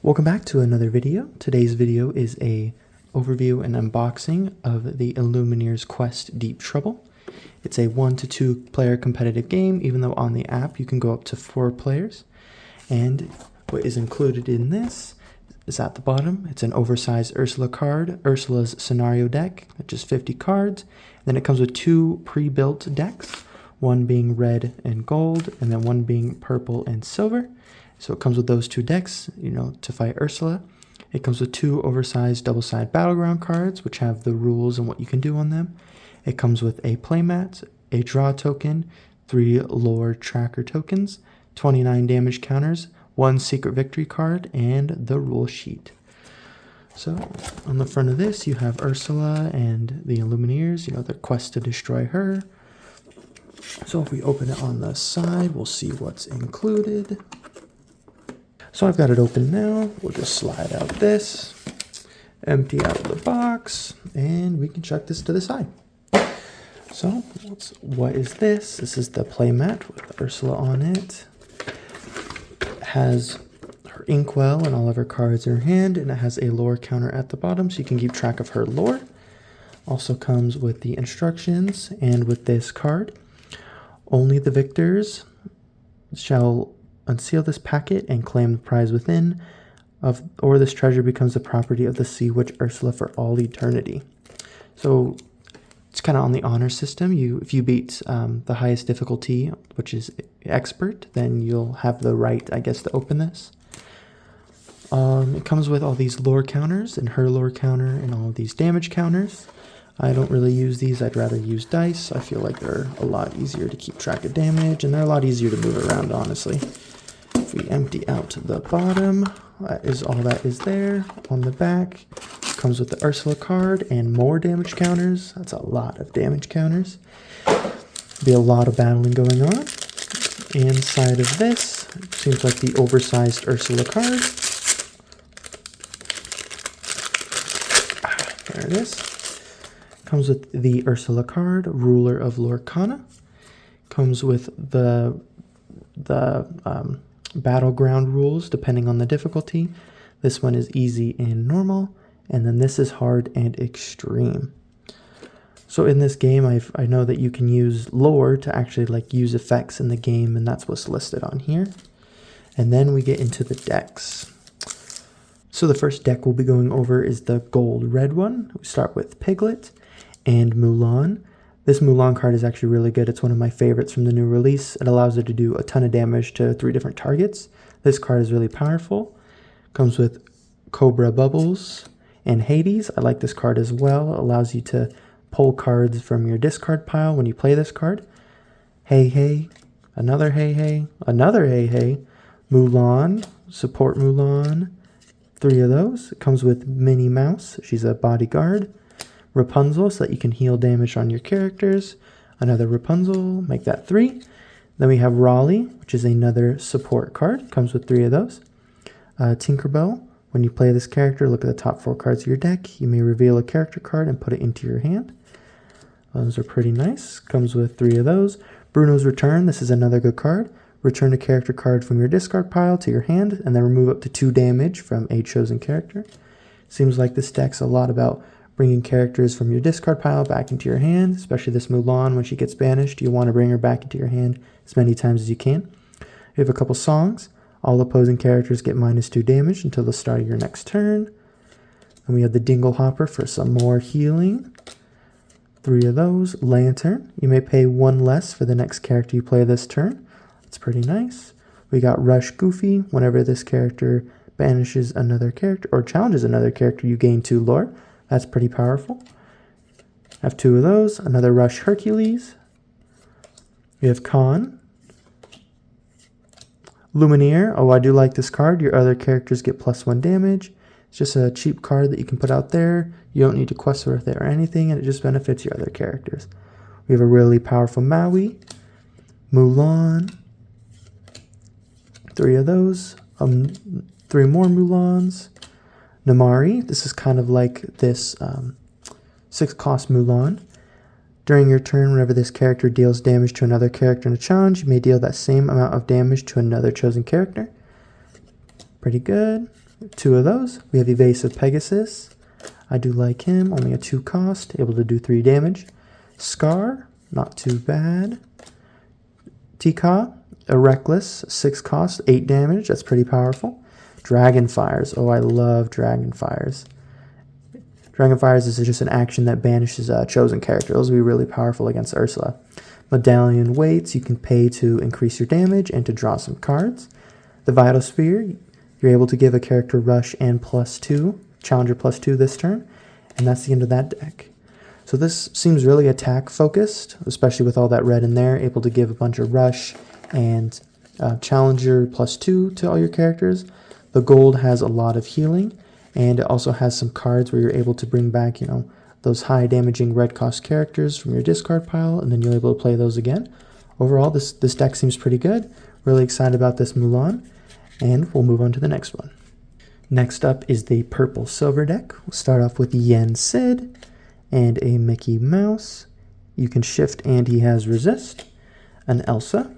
Welcome back to another video. Today's video is a overview and unboxing of the ILLUMINEER'S Quest Deep Trouble. It's a 1 to 2 player competitive game, even though on the app you can go up to 4 players. And what is included in this is at the bottom. It's an oversized Ursula card, Ursula's scenario deck, just 50 cards. Then it comes with 2 pre-built decks, one being red and gold, and then one being purple and silver. So it comes with those 2 decks, to fight Ursula. It comes with 2 oversized double-sided Battleground cards, which have the rules and what you can do on them. It comes with a playmat, a draw token, 3 lore tracker tokens, 29 damage counters, 1 secret victory card, and the rule sheet. So on the front of this, you have Ursula and the ILLUMINEER'S, their quest to destroy her. So if we open it on the side, we'll see what's included. So I've got it open now. We'll just slide out this, empty out the box, and we can chuck this to the side. So what is this? This is the playmat with Ursula on it. It has her inkwell and all of her cards in her hand, and it has a lore counter at the bottom so you can keep track of her lore. Also comes with the instructions and with this card. Only the victors shall unseal this packet and claim the prize within, or this treasure becomes the property of the Sea Witch Ursula for all eternity. So it's kind of on the honor system. If you beat the highest difficulty, which is expert, then you'll have the right, to open this. It comes with all these lore counters and her lore counter and all of these damage counters. I don't really use these. I'd rather use dice. I feel like they're a lot easier to keep track of damage, and they're a lot easier to move around, honestly. If we empty out the bottom, that is all that is there. On the back, comes with the Ursula card and more damage counters. That's a lot of damage counters. Be a lot of battling going on. Inside of this, seems like the oversized Ursula card. There it is. Comes with the Ursula card, Ruler of Lorcana. Comes with the Battleground rules depending on the difficulty. This one is easy and normal, and then this is hard and extreme. So in this game, I know that you can use lore to actually use effects in the game, and that's what's listed on here. And then we get into the decks. So the first deck we'll be going over is the gold red one. We start with Piglet and Mulan. This Mulan card is actually really good. It's one of my favorites from the new release. It allows her to do a ton of damage to 3 different targets. This card is really powerful. Comes with Cobra Bubbles and Hades. I like this card as well. It allows you to pull cards from your discard pile when you play this card. Hey Hey, another Hey Hey, another Hey Hey. Mulan, support Mulan. 3 of those. It comes with Minnie Mouse. She's a bodyguard. Rapunzel, so that you can heal damage on your characters. Another Rapunzel, make that 3. Then we have Raleigh, which is another support card. Comes with 3 of those. Tinkerbell, when you play this character, look at the top 4 cards of your deck. You may reveal a character card and put it into your hand. Those are pretty nice. Comes with 3 of those. Bruno's Return, this is another good card. Return a character card from your discard pile to your hand, and then remove up to 2 damage from a chosen character. Seems like this deck's a lot about bringing characters from your discard pile back into your hand, especially this Mulan. When she gets banished, you want to bring her back into your hand as many times as you can. You have a couple songs. All opposing characters get -2 damage until the start of your next turn. And we have the Dingle Hopper for some more healing. 3 of those. Lantern. You may pay 1 less for the next character you play this turn. That's pretty nice. We got Rush Goofy. Whenever this character banishes another character or challenges another character, you gain 2 lore. That's pretty powerful. I have 2 of those. Another Rush Hercules. We have Khan. Lumineer. Oh, I do like this card. Your other characters get +1 damage. It's just a cheap card that you can put out there. You don't need to quest with it or anything, and it just benefits your other characters. We have a really powerful Maui. Mulan. 3 of those. 3 more Mulans. Namari, this is kind of like this 6-cost Mulan. During your turn, whenever this character deals damage to another character in a challenge, you may deal that same amount of damage to another chosen character. Pretty good. 2 of those. We have Evasive Pegasus. I do like him, only a 2 cost, able to do 3 damage. Scar, not too bad. Tika, a Reckless, 6 cost, 8 damage, that's pretty powerful. Dragonfires, oh I love Dragonfires. Dragonfires is just an action that banishes a chosen character. Those will be really powerful against Ursula. Medallion Weights, you can pay to increase your damage and to draw some cards. The Vital Sphere, you're able to give a character Rush and +2, Challenger +2 this turn, and that's the end of that deck. So this seems really attack focused, especially with all that red in there, able to give a bunch of Rush and Challenger +2 to all your characters. The gold has a lot of healing, and it also has some cards where you're able to bring back, those high damaging red cost characters from your discard pile, and then you're able to play those again. Overall, this deck seems pretty good. Really excited about this Mulan, and we'll move on to the next one. Next up is the purple silver deck. We'll start off with Yen Sid and a Mickey Mouse. You can shift and he has resist. An Elsa,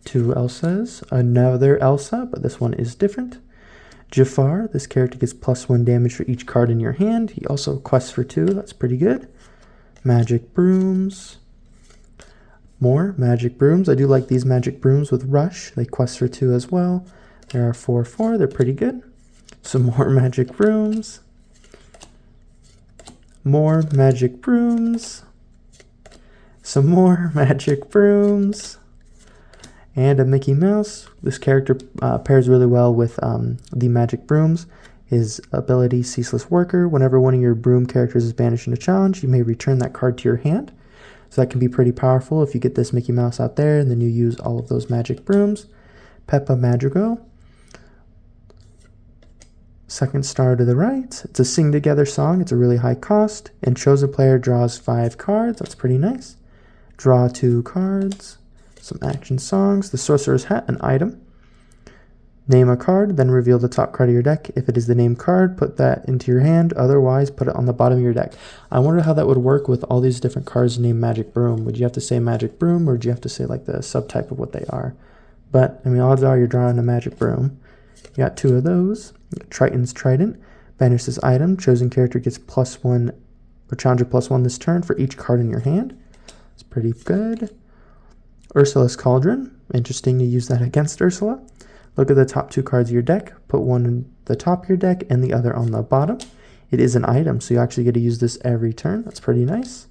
2 Elsas, another Elsa, but this one is different. Jafar, this character gets +1 damage for each card in your hand. He also quests for 2, that's pretty good. Magic Brooms. More Magic Brooms. I do like these Magic Brooms with Rush. They quest for 2 as well. There are 4/4, they're pretty good. Some more Magic Brooms. More Magic Brooms. Some more Magic Brooms. And a Mickey Mouse. This character pairs really well with the Magic Brooms. His ability, Ceaseless Worker. Whenever one of your broom characters is banished in a challenge, you may return that card to your hand. So that can be pretty powerful if you get this Mickey Mouse out there and then you use all of those Magic Brooms. Peppa Madrigal. Second star to the right. It's a Sing Together song. It's a really high cost. And chosen player draws 5 cards. That's pretty nice. Draw 2 cards. Some action songs. The Sorcerer's Hat, an item. Name a card, then reveal the top card of your deck. If it is the named card, put that into your hand. Otherwise, put it on the bottom of your deck. I wonder how that would work with all these different cards named Magic Broom. Would you have to say Magic Broom, or would you have to say like the subtype of what they are? But, I mean, odds are you're drawing a Magic Broom. You got 2 of those. Triton's Trident. Banish this item. Chosen character gets +1 or Challenger +1 this turn for each card in your hand. It's pretty good. Ursula's Cauldron. Interesting to use that against Ursula. Look at the top 2 cards of your deck. Put one in the top of your deck and the other on the bottom. It is an item, so you actually get to use this every turn. That's pretty nice.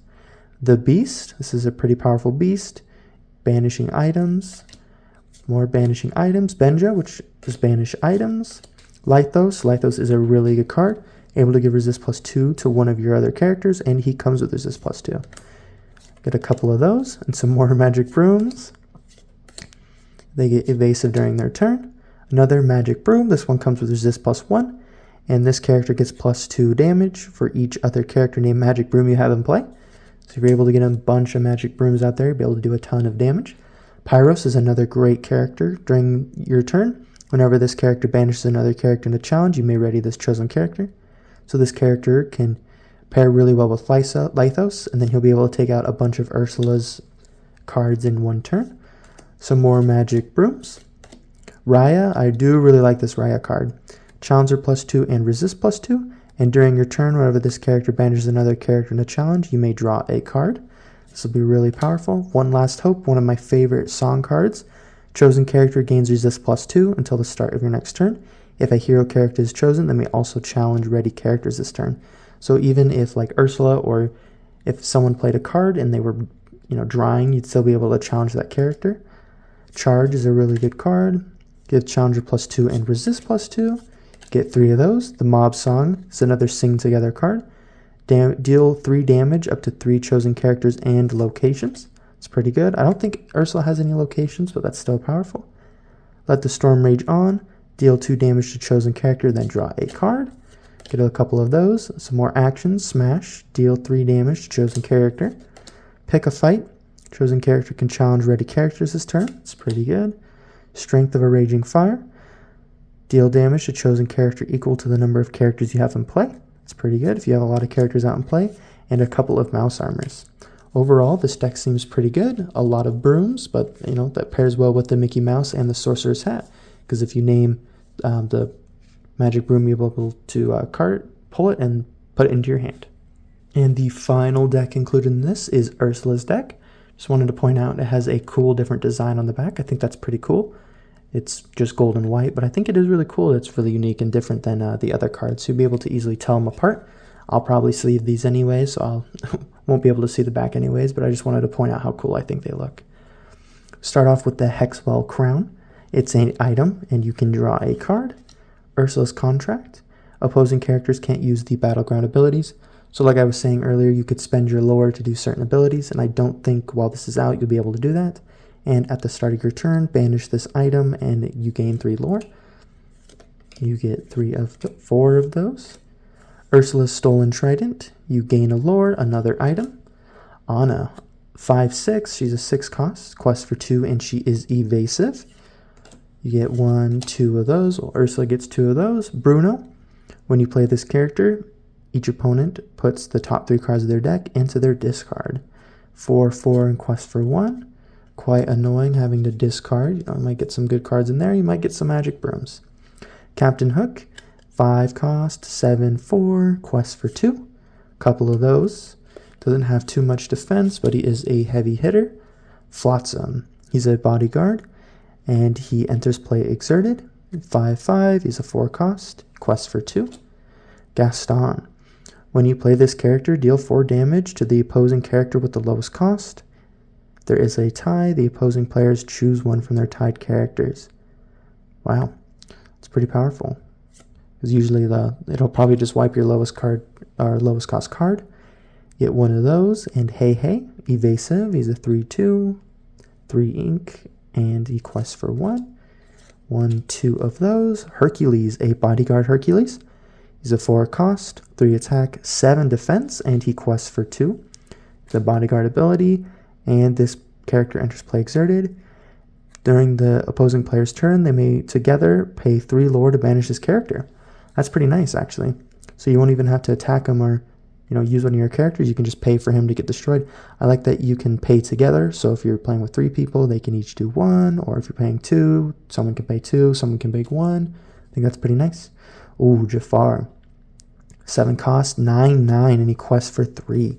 The Beast. This is a pretty powerful beast. Banishing items. More banishing items. Benja, which is banish items. Lythos. Lythos is a really good card. Able to give resist +2 to one of your other characters, and he comes with resist +2. Get a couple of those and some more Magic Brooms. They get evasive during their turn. Another Magic Broom. This one comes with resist +1. And this character gets +2 damage for each other character named Magic Broom you have in play. So if you're able to get a bunch of Magic Brooms out there, you'll be able to do a ton of damage. Pyros is another great character during your turn. Whenever this character banishes another character in a challenge, you may ready this chosen character. So this character can pair really well with Lythos, and then he'll be able to take out a bunch of Ursula's cards in one turn. Some more Magic Brooms. Raya, I do really like this Raya card. Challenger +2 and resist +2, and during your turn, whenever this character banishes another character in a challenge, you may draw a card. This will be really powerful. One Last Hope, one of my favorite song cards. Chosen character gains resist +2 until the start of your next turn. If a hero character is chosen, they may also challenge ready characters this turn. So even if like Ursula, or if someone played a card and they were drawing, you'd still be able to challenge that character. Charge is a really good card. Give Challenger +2 and resist +2. Get 3 of those. The Mob Song is another Sing Together card. Deal 3 damage up to 3 chosen characters and locations. It's pretty good. I don't think Ursula has any locations, but that's still powerful. Let the Storm Rage On. Deal 2 damage to chosen character, then draw a card. Get a couple of those. Some more actions. Smash. Deal 3 damage to chosen character. Pick a Fight. Chosen character can challenge ready characters this turn. It's pretty good. Strength of a Raging Fire. Deal damage to chosen character equal to the number of characters you have in play. It's pretty good if you have a lot of characters out in play. And a couple of Mouse Armors. Overall, this deck seems pretty good. A lot of brooms, but that pairs well with the Mickey Mouse and the Sorcerer's Hat. Because if you name the Magic Broom, you'll be able to pull it and put it into your hand. And the final deck included in this is Ursula's deck. Just wanted to point out it has a cool different design on the back. I think that's pretty cool. It's just gold and white, but I think it is really cool. It's really unique and different than the other cards. So you'll be able to easily tell them apart. I'll probably sleeve these anyway, so I won't be able to see the back anyways, but I just wanted to point out how cool I think they look. Start off with the Hexwell Crown. It's an item, and you can draw a card. Ursula's Contract. Opposing characters can't use the Battleground abilities. So like I was saying earlier, you could spend your lore to do certain abilities, and I don't think while this is out you'll be able to do that. And at the start of your turn, banish this item, and you gain 3 lore. You get 4 of those. Ursula's Stolen Trident. You gain a lore, another item. Anna, 5/6. She's a 6 cost, quest for 2, and she is evasive. You get 1, 2 of those. Well, Ursula gets 2 of those. Bruno, when you play this character, each opponent puts the top 3 cards of their deck into their discard. 4/4 and quest for 1. Quite annoying having to discard. You might get some good cards in there. You might get some magic brooms. Captain Hook, 5 cost, 7/4, quest for 2. Couple of those. Doesn't have too much defense, but he is a heavy hitter. Flotsam, he's a bodyguard, and he enters play exerted. 5/5, he's a 4 cost, quest for 2. Gaston, when you play this character, deal 4 damage to the opposing character with the lowest cost. There is a tie. The opposing players choose one from their tied characters. Wow, it's pretty powerful. Because usually it'll probably just wipe your lowest card or lowest cost card. Get 1 of those, and Hey, evasive. He's a 3/2, 3 ink, and he quests for 1. 1, 2 of those. Hercules, a bodyguard Hercules. He's a 4 cost, 3 attack, 7 defense, and he quests for 2. The bodyguard ability. And this character enters play exerted. During the opposing player's turn, they may together pay 3 lore to banish this character. That's pretty nice, actually. So you won't even have to attack him or use one of your characters. You can just pay for him to get destroyed. I like that you can pay together. So if you're playing with 3 people, they can each do 1. Or if you're paying 2, someone can pay 2, someone can pay 1. I think that's pretty nice. Ooh, Jafar. 7 cost, 9/9, and he quests for 3.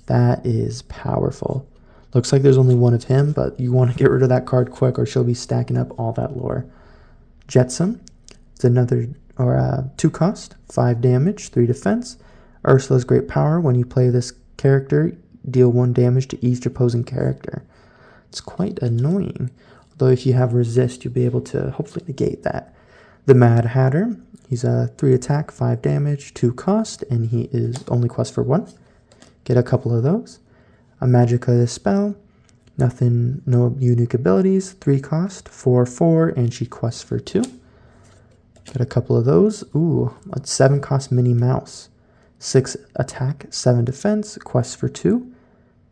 That is powerful. Looks like there's only 1 of him, but you want to get rid of that card quick or she'll be stacking up all that lore. Jetsam, it's another 2 cost, 5 damage, 3 defense. Ursula's great power. When you play this character, deal 1 damage to each opposing character. It's quite annoying. Although if you have resist, you'll be able to hopefully negate that. The Mad Hatter, he's a 3 attack, 5 damage, 2 cost, and he is only quest for 1. Get a couple of those. A Magica spell, nothing, no unique abilities, 3 cost, 4/4, and she quests for 2. Get a couple of those. Ooh, a 7 cost Minnie Mouse, 6 attack, 7 defense, quests for 2.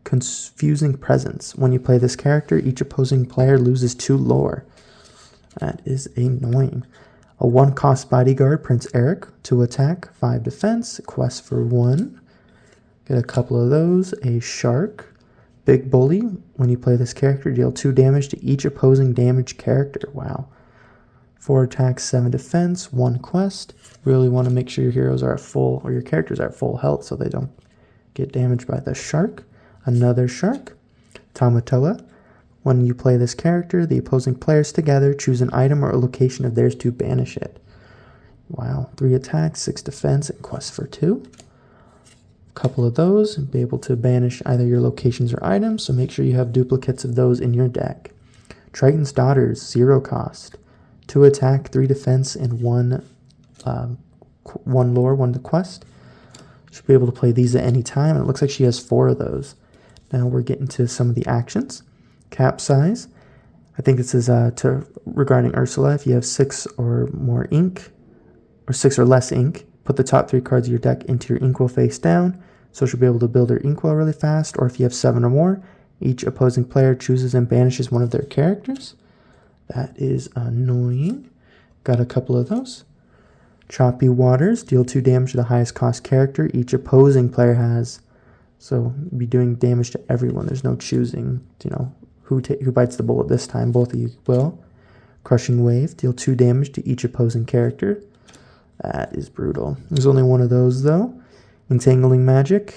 Confusing Presence. When you play this character, each opposing player loses 2 lore. That is annoying. A 1 cost bodyguard, Prince Eric, 2 attack, 5 defense, quest for 1. Get a couple of those. A Shark, Big Bully. When you play this character, deal 2 damage to each opposing damaged character. Wow. 4 attacks, 7 defense, 1 quest. Really want to make sure your heroes are at full, or your characters are at full health so they don't get damaged by the Shark. Another Shark. Tamatoa. When you play this character, the opposing players together choose an item or a location of theirs to banish it. Wow. 3 attacks, 6 defense, and quest for 2. Couple of those, and be able to banish either your locations or items, so make sure you have duplicates of those in your deck. Triton's Daughters, 0 cost, 2 attack, 3 defense, and 1 lore, 1 quest. Should be able to play these at any time, and it looks like she has 4 of those. Now we're getting to some of the actions. Capsize, I think this is regarding Ursula. If you have 6 or more ink, or 6 or less ink, put the top 3 cards of your deck into your inkwell face down, so she'll be able to build her inkwell really fast. Or if you have 7 or more, each opposing player chooses and banishes one of their characters. That is annoying. Got a couple of those. Choppy Waters, deal 2 damage to the highest cost character each opposing player has. So be doing damage to everyone. There's no choosing, who bites the bullet this time. Both of you will. Crushing Wave, deal 2 damage to each opposing character. That is brutal. There's only one of those, though. Entangling Magic.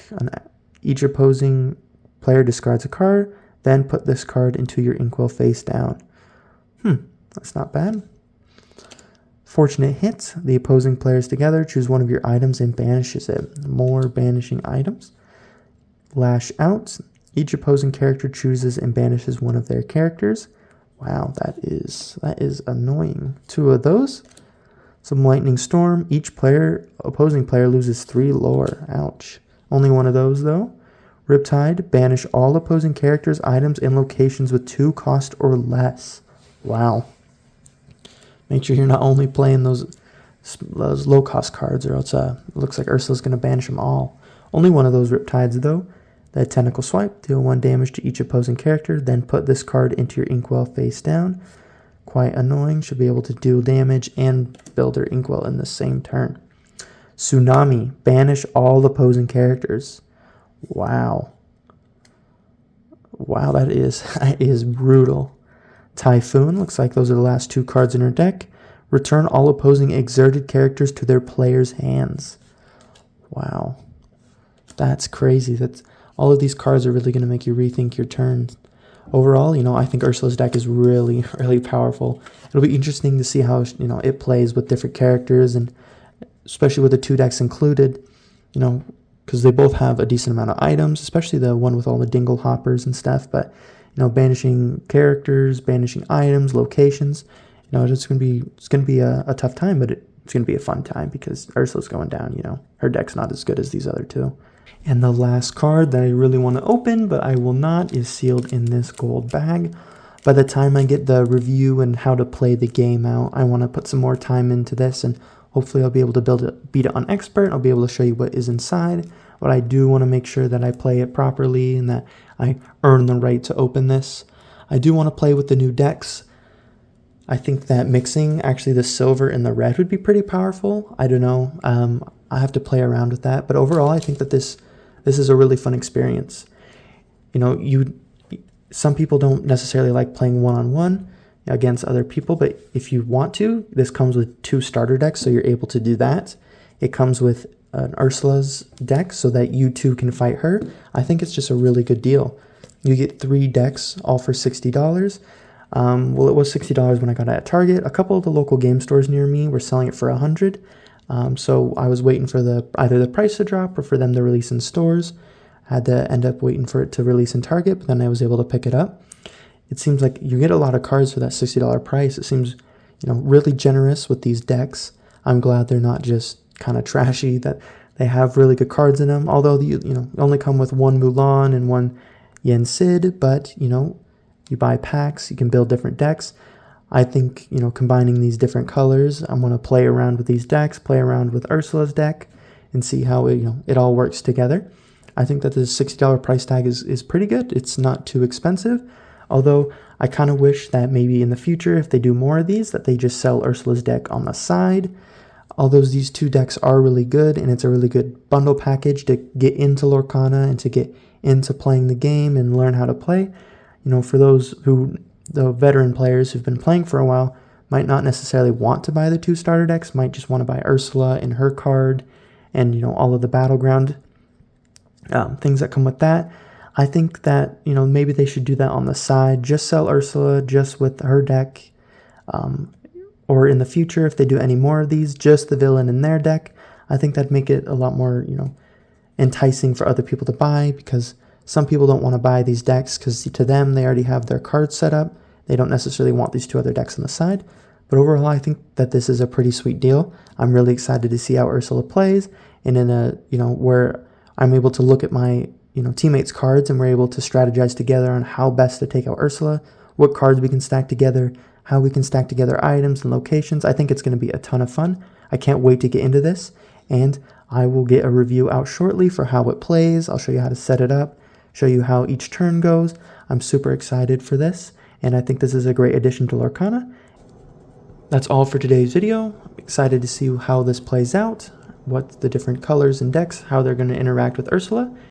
Each opposing player discards a card, then put this card into your inkwell face down. That's not bad. Fortunate Hit. The opposing players together choose one of your items and banishes it. More banishing items. Lash Out. Each opposing character chooses and banishes one of their characters. Wow, that is annoying. Two of those. Some Lightning Storm. Each opposing player loses 3 lore. Ouch. Only one of those, though. Riptide. Banish all opposing characters, items, and locations with 2 cost or less. Wow. Make sure you're not only playing those low-cost cards, or else it looks like Ursula's going to banish them all. Only one of those Riptides, though. The Tentacle Swipe. Deal 1 damage to each opposing character, then put this card into your inkwell face down. Quite annoying. Should be able to deal damage and build her inkwell in the same turn. Tsunami. Banish all opposing characters. Wow. Wow, that is brutal. Typhoon. Looks like those are the last 2 cards in her deck. Return all opposing exerted characters to their players' hands. Wow. That's crazy. All of these cards are really going to make you rethink your turns. Overall, I think Ursula's deck is really, really powerful. It'll be interesting to see how, it plays with different characters, and especially with the 2 decks included, because they both have a decent amount of items, especially the one with all the dingle hoppers and stuff. But, banishing characters, banishing items, locations, it's going to be a tough time, but it's going to be a fun time because Ursula's going down, her deck's not as good as these other 2. And the last card that I really want to open, but I will not, is sealed in this gold bag. By the time I get the review and how to play the game out, I want to put some more time into this, and hopefully I'll be able to beat it on Expert. I'll be able to show you what is inside, but I do want to make sure that I play it properly and that I earn the right to open this. I do want to play with the new decks. I think that mixing actually the silver and the red would be pretty powerful. I don't know. I have to play around with that, but overall I think that this is a really fun experience. Some people don't necessarily like playing one-on-one against other people, but if you want to, this comes with 2 starter decks, so you're able to do that. It comes with an Ursula's deck so that you 2 can fight her. I think it's just a really good deal. You get 3 decks, all for $60. Well, it was $60 when I got it at Target. A couple of the local game stores near me were selling it for $100. So I was waiting for either the price to drop or for them to release in stores. I had to end up waiting for it to release in Target, but then I was able to pick it up. It seems like you get a lot of cards for that $60 price. It seems, really generous with these decks. I'm glad they're not just kind of trashy, that they have really good cards in them. Although you only come with 1 Mulan and 1 Yen Sid, but you buy packs, you can build different decks. I think, combining these different colors, I'm going to play around with these decks, play around with Ursula's deck, and see how it all works together. I think that the $60 price tag is pretty good. It's not too expensive, although I kind of wish that maybe in the future, if they do more of these, that they just sell Ursula's deck on the side. Although these 2 decks are really good, and it's a really good bundle package to get into Lorcana and to get into playing the game and learn how to play. For those the veteran players who've been playing for a while might not necessarily want to buy the 2 starter decks, might just want to buy Ursula and her card and, all of the Battleground things that come with that. I think that, maybe they should do that on the side, just sell Ursula just with her deck, or in the future, if they do any more of these, just the villain in their deck. I think that'd make it a lot more, enticing for other people to buy, because some people don't want to buy these decks because to them, they already have their cards set up. They don't necessarily want these 2 other decks on the side. But overall, I think that this is a pretty sweet deal. I'm really excited to see how Ursula plays, and in where I'm able to look at my, teammates' cards, and we're able to strategize together on how best to take out Ursula, what cards we can stack together, how we can stack together items and locations. I think it's going to be a ton of fun. I can't wait to get into this, and I will get a review out shortly for how it plays. I'll show you how to set it up, show you how each turn goes. I'm super excited for this, and I think this is a great addition to Lorcana. That's all for today's video. I'm excited to see how this plays out, what the different colors and decks, how they're going to interact with Ursula,